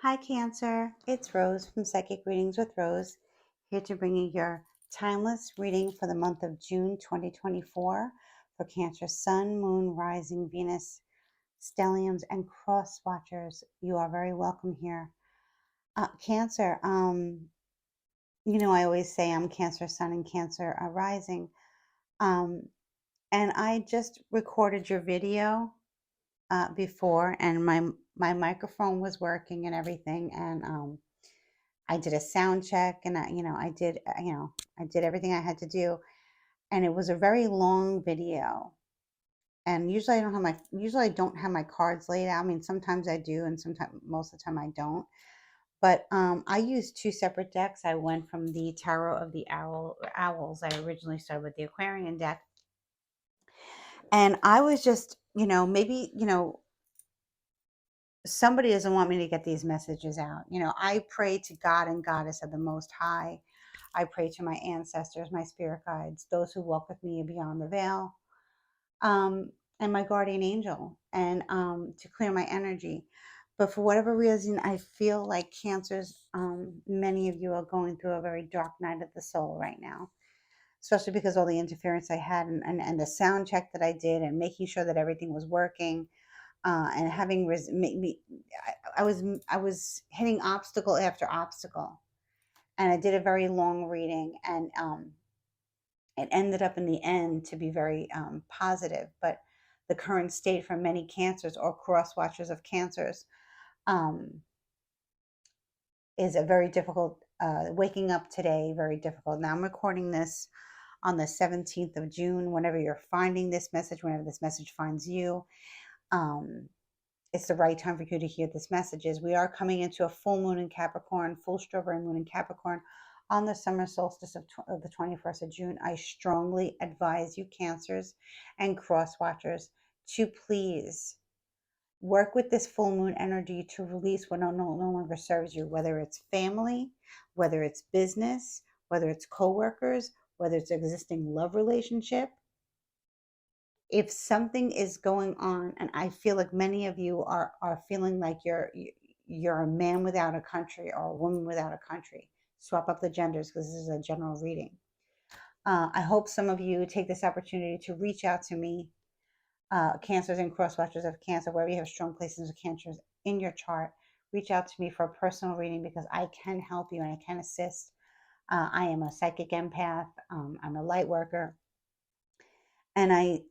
Hi, Cancer. It's Rose from Psychic Readings with Rose, here to bring you your timeless reading for the month of June 2024 for Cancer Sun, Moon, Rising, Venus, Stelliums, and Cross Watchers. You are very welcome here. Cancer, I always say I'm Cancer Sun and Cancer Rising. Um, and I just recorded your video before, and my microphone was working and everything, and I did a sound check, and I did everything I had to do, and it was a very long video. And usually I don't have my cards laid out. I mean, sometimes I do, and sometimes most of the time I don't. But I used two separate decks. I went from the Tarot of the Owls. I originally started with the Aquarian deck, and I was just, maybe, somebody doesn't want me to get these messages out. I pray to God and Goddess of the Most High. I pray to my ancestors, my spirit guides, those who walk with me beyond the veil, and my guardian angel, and to clear my energy. But for whatever reason, I feel like Cancers, many of you are going through a very dark night of the soul right now, especially because all the interference I had, and the sound check that I did, and making sure that everything was working, and having me, I was hitting obstacle after obstacle, and I did a very long reading, and it ended up in the end to be very positive. But the current state for many Cancers or cross watchers of Cancers um, is a very difficult. Waking up today, very difficult. Now I'm recording this on the 17th of June. Whenever you're finding this message, whenever this message finds you, um, it's the right time for you to hear this message. Is we are coming into a full moon in Capricorn, full strawberry moon in Capricorn on the summer solstice of the 21st of June. I strongly advise you, Cancers and cross watchers, to please work with this full moon energy to release what no longer serves you, whether it's family, whether it's business, whether it's coworkers, whether it's existing love relationship. If something is going on, and I feel like many of you are feeling like you're a man without a country or a woman without a country. Swap up the genders, because this is a general reading. I hope some of you take this opportunity to reach out to me, Cancers and cross watchers of Cancer, wherever you have strong places of Cancers in your chart. Reach out to me for a personal reading, because I can help you and I can assist. I am a psychic empath. I'm a light worker, and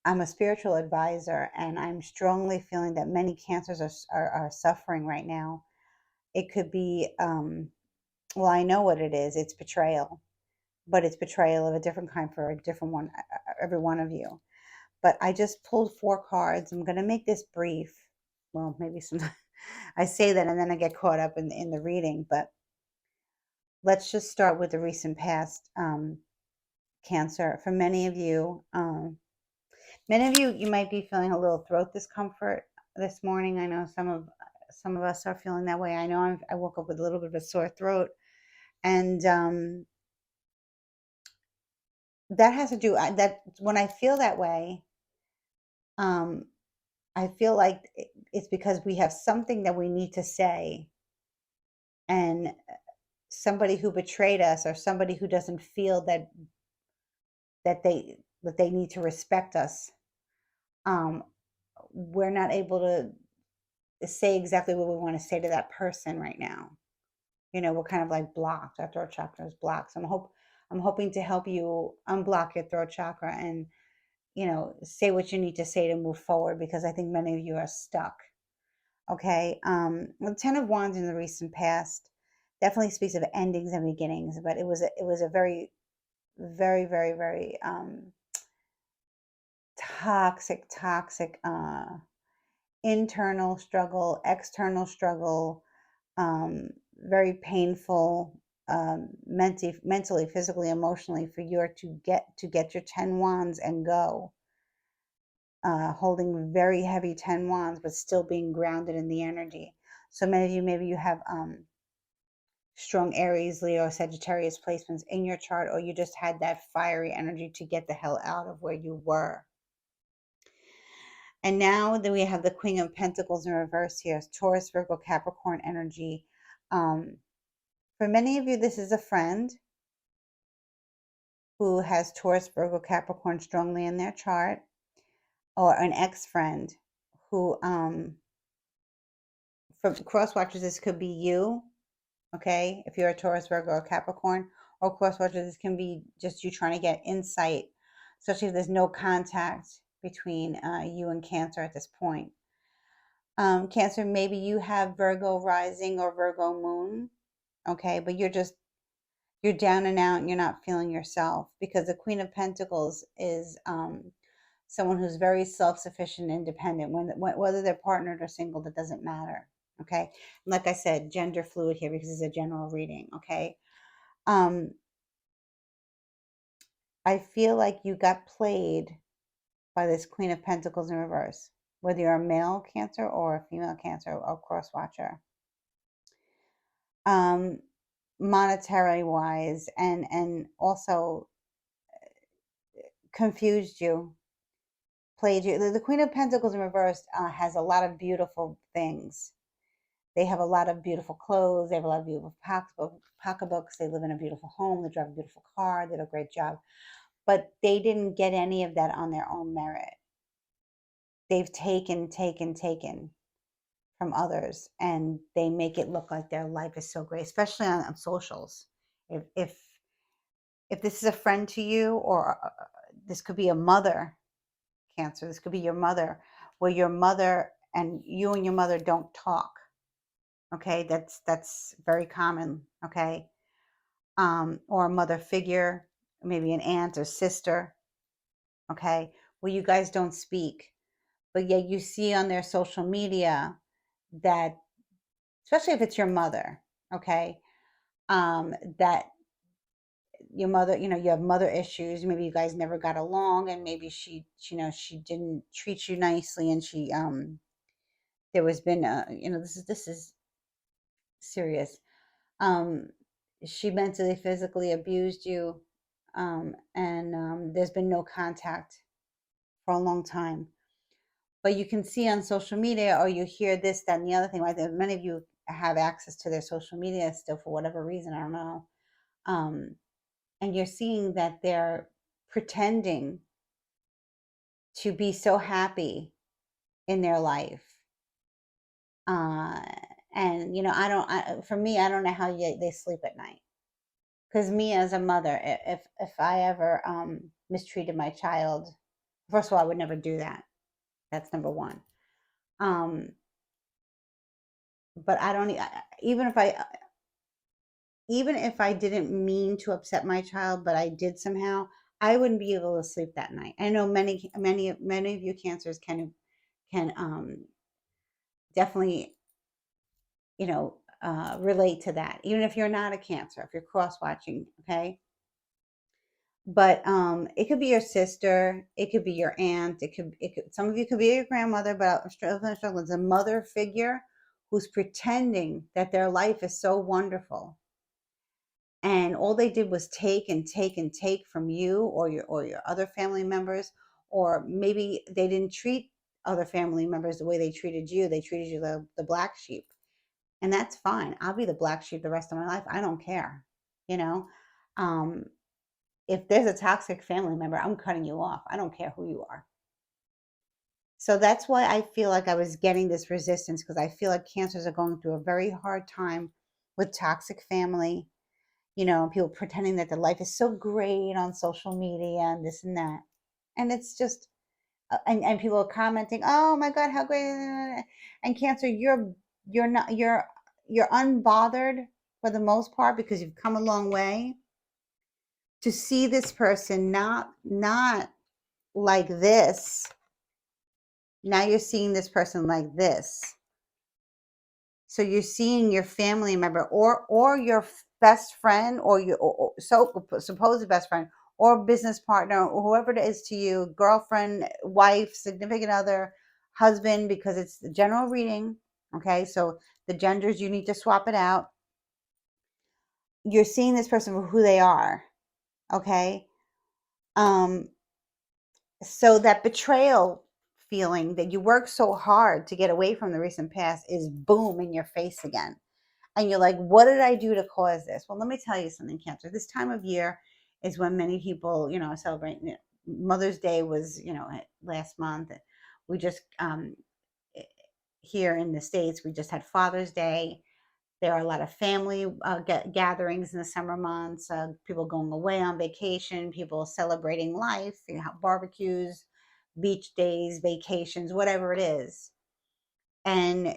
I'm a spiritual advisor, and I'm strongly feeling that many Cancers are suffering right now. It could be, well, I know what it is. It's betrayal, but it's betrayal of a different kind for a different one, every one of you. But I just pulled four cards. I'm going to make this brief. Well, maybe some, I say that and then I get caught up in the reading, but let's just start with the recent past, Cancer. For many of you, you might be feeling a little throat discomfort this morning. I know some of us are feeling that way. I know I woke up with a little bit of a sore throat, and that has to do that when I feel that way. Um, I feel like it's because we have something that we need to say, and somebody who betrayed us, or somebody who doesn't feel that they need to respect us. Um, we're not able to say exactly what we want to say to that person right now. We're kind of like blocked. Our throat chakra is blocked. So I'm hoping to help you unblock your throat chakra, and say what you need to say to move forward, because I think many of you are stuck. Okay. The Ten of Wands in the recent past definitely speaks of endings and beginnings, but it was a very, very, very, very toxic internal struggle, external struggle, very painful, mentally, physically, emotionally, for you to get your 10 wands and go, holding very heavy 10 wands, but still being grounded in the energy. So many of you, maybe you have strong Aries, Leo, Sagittarius placements in your chart, or you just had that fiery energy to get the hell out of where you were. And now that we have the Queen of Pentacles in reverse here, Taurus, Virgo, Capricorn energy. For many of you, this is a friend who has Taurus, Virgo, Capricorn strongly in their chart, or an ex-friend who, for cross watchers, this could be you, okay? If you're a Taurus, Virgo, or Capricorn, or cross watchers, this can be just you trying to get insight, especially if there's no contact between you and Cancer at this point. Cancer, maybe you have Virgo rising or Virgo moon, okay? But you're down and out and you're not feeling yourself, because the Queen of Pentacles is someone who's very self-sufficient, independent. Whether they're partnered or single, that doesn't matter, okay? And like I said, gender fluid here because it's a general reading, okay? I feel like you got played by this Queen of Pentacles in reverse, whether you're a male Cancer or a female Cancer or cross watcher. Monetary wise, and also confused you, played you. The Queen of Pentacles in reverse has a lot of beautiful things. They have a lot of beautiful clothes. They have a lot of beautiful pocketbooks. They live in a beautiful home. They drive a beautiful car. They do a great job. But they didn't get any of that on their own merit. They've taken from others, and they make it look like their life is so great, especially on socials. If this is a friend to you, or this could be a mother, Cancer, this could be your mother, where your mother and your mother don't talk, okay? That's very common, okay? Or a mother figure, maybe an aunt or sister, okay, where you guys don't speak, but yet you see on their social media that, especially if it's your mother, okay, that your mother, you have mother issues. Maybe you guys never got along, and maybe she didn't treat you nicely, and there was been this is serious. She mentally, physically abused you, and there's been no contact for a long time. But you can see on social media, or you hear this, that, and the other thing, right? Many of you have access to their social media still for whatever reason, I don't know. And you're seeing that they're pretending to be so happy in their life. And for me, I don't know how they sleep at night. Because me as a mother, if I ever mistreated my child, first of all, I would never do that. That's number one. But I don't even if I didn't mean to upset my child, but I did somehow, I wouldn't be able to sleep that night. I know many of you Cancers can definitely relate to that, even if you're not a Cancer, if you're cross watching, okay? But it could be your sister, it could be your aunt, it could some of you could be your grandmother, but it's a mother figure who's pretending that their life is so wonderful, and all they did was take and take and take from you, or your other family members, or maybe they didn't treat other family members the way they treated you. They treated you the black sheep, and that's fine. I'll be the black sheep the rest of my life. I don't care, you know. If there's a toxic family member, I'm cutting you off. I don't care who you are. So that's why I feel like I was getting this resistance, because I feel like Cancers are going through a very hard time with toxic family, people pretending that their life is so great on social media and this and that. And it's just, and people are commenting, oh my God, how great. And Cancer, you're not, you're unbothered for the most part, because you've come a long way to see this person not like this. Now you're seeing this person like this. So you're seeing your family member, or your best friend, or your supposed best friend, or business partner, or whoever it is to you, girlfriend, wife, significant other, husband, because it's the general reading, okay? So the genders, you need to swap it out. You're seeing this person for who they are, okay? So that betrayal feeling that you work so hard to get away from the recent past is boom in your face again. And you're like, what did I do to cause this? Well, let me tell you something, Cancer. This time of year is when many people, celebrate. Mother's Day was, last month. We just, here in the States, we just had Father's Day. There are a lot of family gatherings in the summer months, people going away on vacation, people celebrating life, barbecues, beach days, vacations, whatever it is. And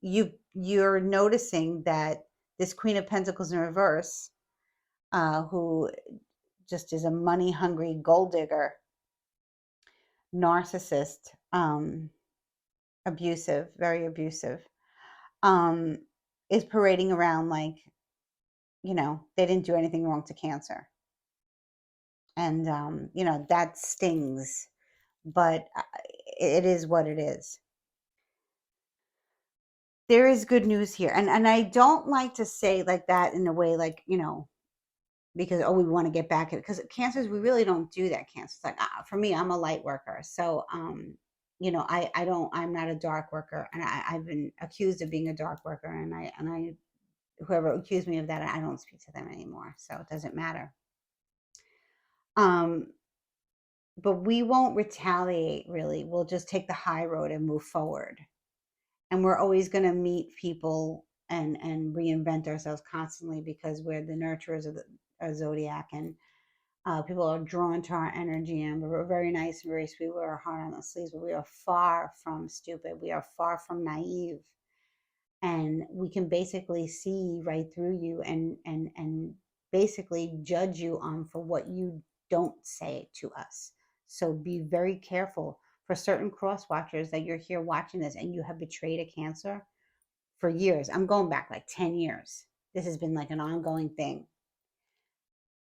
you're noticing that this Queen of Pentacles in reverse, who just is a money hungry gold digger, narcissist, abusive, very abusive, um, is parading around like, they didn't do anything wrong to Cancer. And, that stings, but it is what it is. There is good news here. And I don't like to say like that in a way, like, because, we want to get back at it. Because Cancers, we really don't do that. Cancers, like, for me, I'm a light worker. So, I'm not a dark worker. And I've been accused of being a dark worker. And whoever accused me of that, I don't speak to them anymore. So it doesn't matter. But we won't retaliate, really. We'll just take the high road and move forward. And we're always going to meet people and reinvent ourselves constantly, because we're the nurturers of the zodiac, and people are drawn to our energy, and we're very nice and very sweet. We're hard on the sleeves, but we are far from stupid. We are far from naive, and we can basically see right through you and basically judge you on for what you don't say to us. So be very careful for certain cross watchers that you're here watching this and you have betrayed a Cancer for years. I'm going back like 10 years. This has been like an ongoing thing.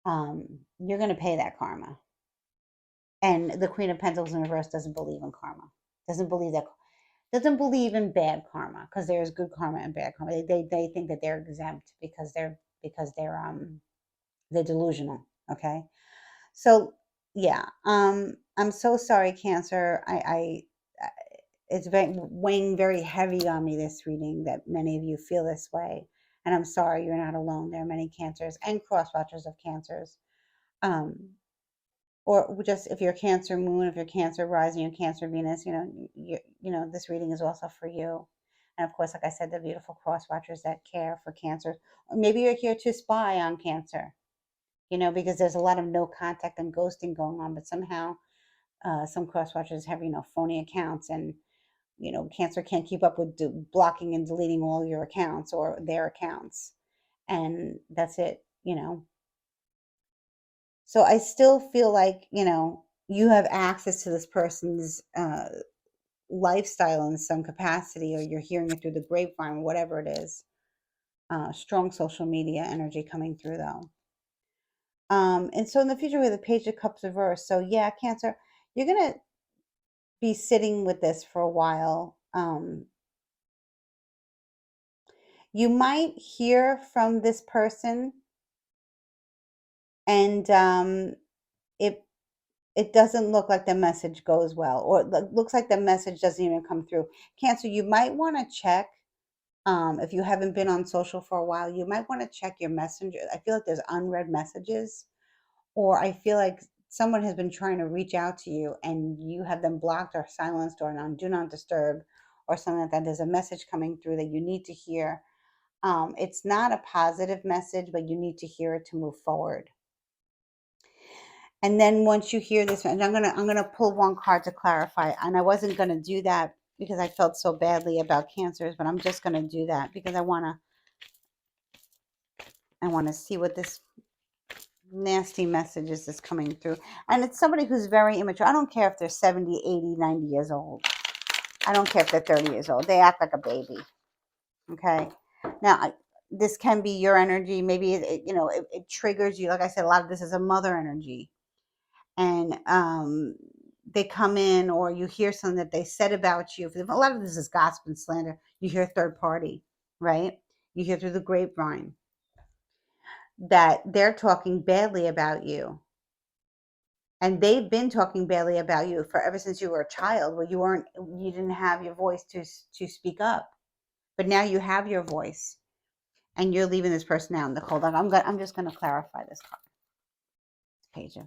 You're going to pay that karma. And the Queen of Pentacles in reverse doesn't believe in karma. Doesn't believe in bad karma, because there's good karma and bad karma. They think that they're exempt because they're delusional. Okay. So yeah, I'm so sorry, Cancer. It's weighing very heavy on me, this reading, that many of you feel this way. And I'm sorry, you're not alone. There are many Cancers and cross watchers of Cancers. Or just if you're Cancer Moon, if you're Cancer Rising, or Cancer Venus, this reading is also for you. And of course, like I said, the beautiful cross watchers that care for Cancer. Or maybe you're here to spy on Cancer, because there's a lot of no contact and ghosting going on, but somehow some cross watchers have, phony accounts, and, Cancer can't keep up with blocking and deleting all your accounts or their accounts. And that's it. So I still feel like, you have access to this person's lifestyle in some capacity, or you're hearing it through the grapevine, whatever it is. Strong social media energy coming through, though. And so in the future, we have the Page of Cups reversed. So yeah, Cancer, you're going to be sitting with this for a while. You might hear from this person, and it doesn't look like the message goes well, or it looks like the message doesn't even come through. Cancer, you might want to check, if you haven't been on social for a while, you might want to check your messenger. I feel like there's unread messages, or I feel like someone has been trying to reach out to you and you have them blocked or silenced or on do not disturb or something like that. There's a message coming through that you need to hear. It's not a positive message, but you need to hear it to move forward. And then once you hear this, and I'm gonna pull one card to clarify. And I wasn't gonna do that because I felt so badly about Cancers, but I'm just gonna do that because I wanna see what this nasty message is that's coming through. And it's somebody who's very immature. I don't care if they're 70, 80, 90 years old. I don't care if they're 30 years old. They act like a baby. Okay. Now, this can be your energy. Maybe it triggers you. Like I said, a lot of this is a mother energy. And they come in, or you hear something that they said about you. A lot of this is gossip and slander. You hear third party, right? You hear through the grapevine that they're talking badly about you. And they've been talking badly about you for ever since you were a child, where you didn't have your voice to speak up. But now you have your voice, and you're leaving this person out in the cold. I'm just gonna clarify this card. Page of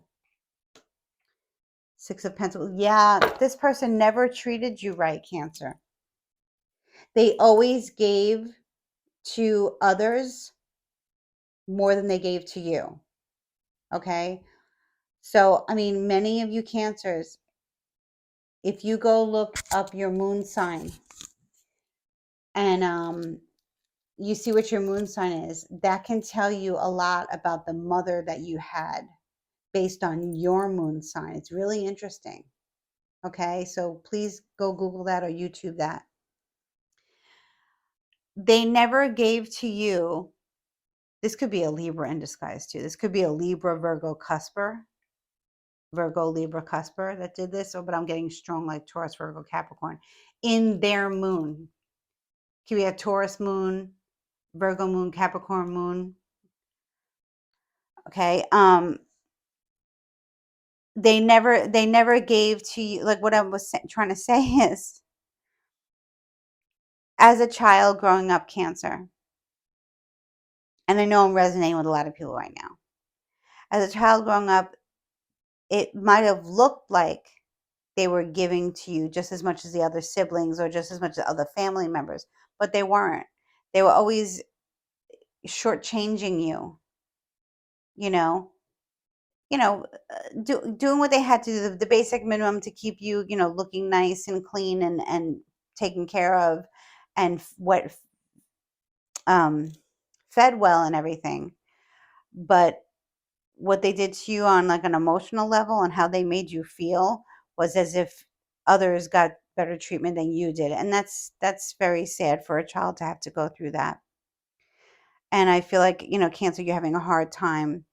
Six of Pentacles. Yeah, this person never treated you right, Cancer. They always gave to others more than they gave to you. Okay? So, I mean, many of you Cancers, if you go look up your moon sign and you see what your moon sign is, that can tell you a lot about the mother that you had based on your moon sign. It's really interesting. Okay? So please go Google that or YouTube that. They never gave to you. This could be a Libra in disguise too. This could be a Libra, Virgo, Cusper. Virgo, Libra, Cusper that did this. But I'm getting strong like Taurus, Virgo, Capricorn in their moon. Could be a Taurus moon, Virgo moon, Capricorn moon. Okay. They never gave to you. Like what I was trying to say is, as a child growing up, Cancer, and I know I'm resonating with a lot of people right now. As a child growing up, it might have looked like they were giving to you just as much as the other siblings or just as much as other family members, but they weren't. They were always shortchanging you, you know, doing what they had to do, the basic minimum to keep you, looking nice and clean and taken care of, and um, fed well and everything. But what they did to you on like an emotional level and how they made you feel was as if others got better treatment than you did, and that's very sad for a child to have to go through that. And I feel like, Cancer, you're having a hard time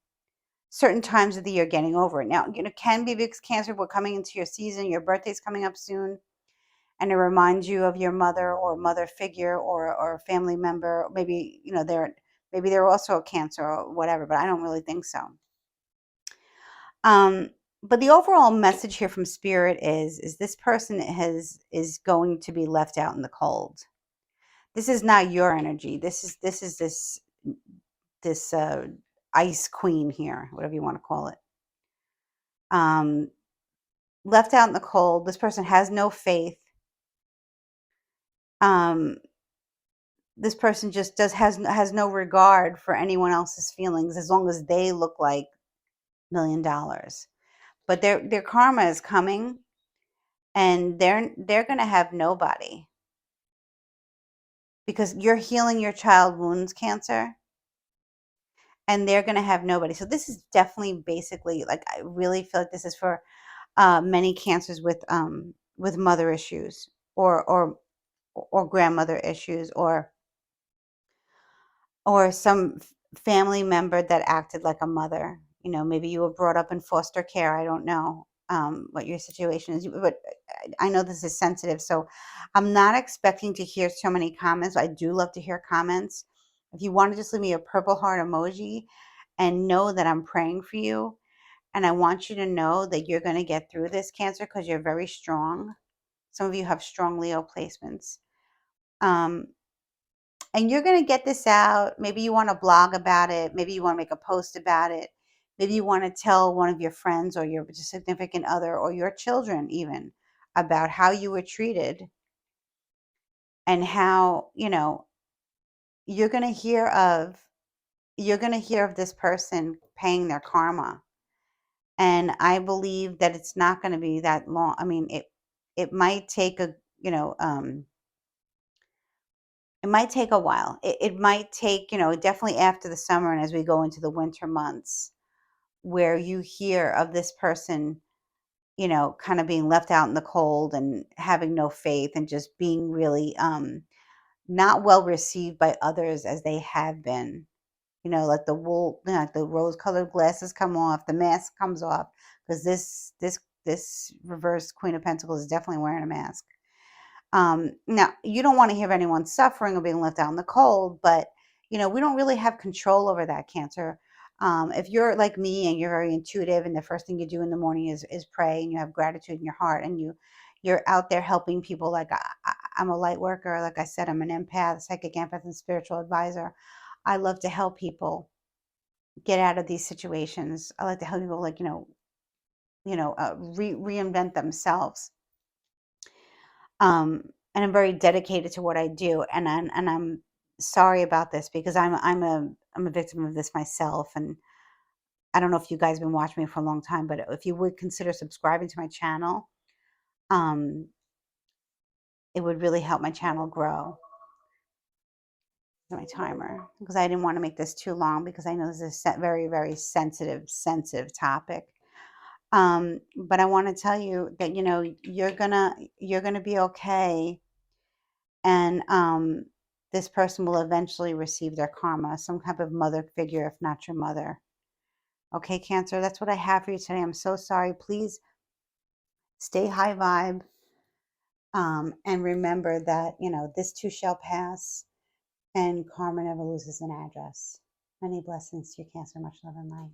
certain times of the year getting over it. Now, can be because Cancer, we're coming into your season, your birthday's coming up soon, and it reminds you of your mother or mother figure or a family member. Maybe, they're also a Cancer or whatever, but I don't really think so. But the overall message here from Spirit is this person is going to be left out in the cold. This is not your energy. This is this ice queen here, whatever you want to call it. Left out in the cold. This person has no faith. This person just has no regard for anyone else's feelings as long as they look like $1 million. But their karma is coming, and they're going to have nobody, because you're healing your child wounds, Cancer, and they're going to have nobody. So this is definitely basically, like, I really feel like this is for many Cancers with mother issues or grandmother issues or some family member that acted like a mother. Maybe you were brought up in foster care. I don't know what your situation is, but I know this is sensitive, so I'm not expecting to hear so many comments. I do love to hear comments. If you want to just leave me a purple heart emoji and know that I'm praying for you, and I want you to know that you're going to get through this, Cancer, because you're very strong. Some of you have strong Leo placements. And you're going to get this out. Maybe you want to blog about it. Maybe you want to make a post about it. Maybe you want to tell one of your friends or your significant other or your children even about how you were treated, and how, you're going to hear of this person paying their karma. And I believe that it's not going to be that long. I mean, it might take it might take a while. It might take, definitely after the summer and as we go into the winter months, where you hear of this person, kind of being left out in the cold and having no faith and just being really not well received by others as they have been. Like the wool, like the rose-colored glasses come off, the mask comes off, because this reverse Queen of Pentacles is definitely wearing a mask. Now, you don't want to hear of anyone suffering or being left out in the cold, but we don't really have control over that, Cancer. If you're like me and you're very intuitive and the first thing you do in the morning is pray and you have gratitude in your heart and you're out there helping people, like I'm a light worker, like I said, I'm an empath, psychic empath, and spiritual advisor. I love to help people get out of these situations. I like to help people, like, reinvent themselves. And I'm very dedicated to what I do, and I'm sorry about this because I'm a victim of this myself. And I don't know if you guys have been watching me for a long time, but if you would consider subscribing to my channel, um, it would really help my channel grow. My timer, because I didn't want to make this too long because I know this is a very, very sensitive topic. But I want to tell you that you're gonna be okay, and this person will eventually receive their karma, some type of mother figure, if not your mother. Okay, Cancer, that's what I have for you today. I'm so sorry. Please stay high vibe, and remember that this too shall pass, and karma never loses an address. Many blessings to you, Cancer. Much love and light.